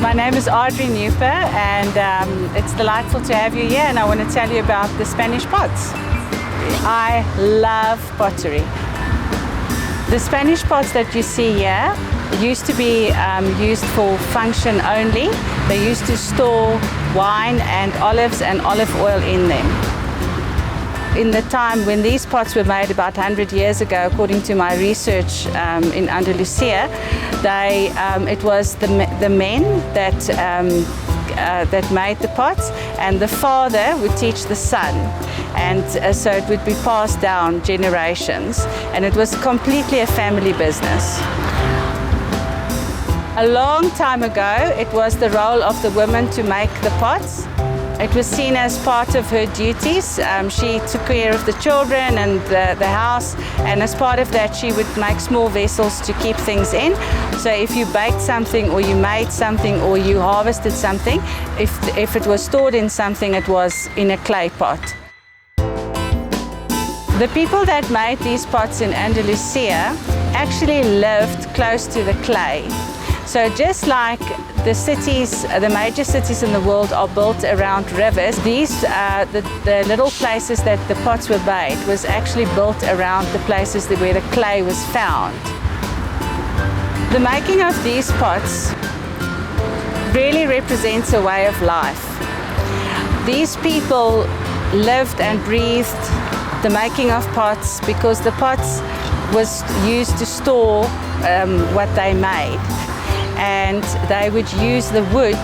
My name is Audrey Newper, and it's delightful to have you here, and I want to tell you about the Spanish pots. I love pottery. The Spanish pots that you see here used to be used for function only. They used to store wine and olives and olive oil in them. In the time when these pots were made about 100 years ago, according to my research in Andalusia, it was the men that made the pots, and the father would teach the son, and so it would be passed down generations, and it was completely a family business. A long time ago, it was the role of the woman to make the pots. It was seen as part of her duties. She took care of the children and the house, and as part of that she would make small vessels to keep things in. So if you baked something, or you made something, or you harvested something, if it was stored in something, it was in a clay pot. The people that made these pots in Andalusia actually lived close to the clay. So just like the cities, the major cities in the world are built around rivers, the little places that the pots were made was actually built around the places where the clay was found. The making of these pots really represents a way of life. These people lived and breathed the making of pots because the pots was used to store what they made. And they would use the wood,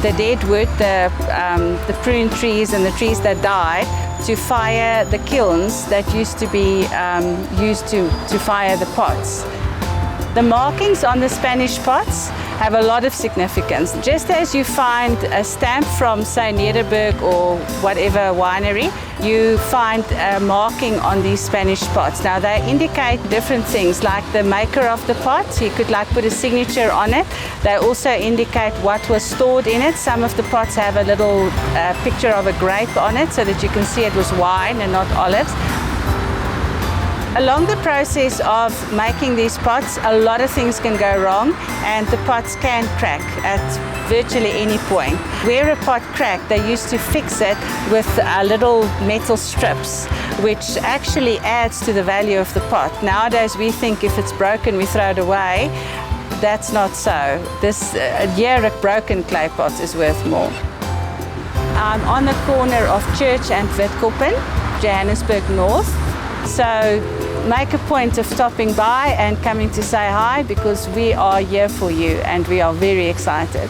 the dead wood, the prune trees and the trees that died, to fire the kilns that used to be used to fire the pots. The markings on the Spanish pots have a lot of significance. Just as you find a stamp from, say, Nederburg or whatever winery, you find a marking on these Spanish pots. Now, they indicate different things, like the maker of the pot. You could put a signature on it. They also indicate what was stored in it. Some of the pots have a little picture of a grape on it, so that you can see it was wine and not olives. Along the process of making these pots, a lot of things can go wrong, and the pots can crack at virtually any point. Where a pot cracked, they used to fix it with little metal strips, which actually adds to the value of the pot. Nowadays, we think if it's broken, we throw it away. That's not so. A broken clay pot is worth more. I'm on the corner of Church and Witkoppen, Johannesburg North. So make a point of stopping by and coming to say hi, because we are here for you and we are very excited.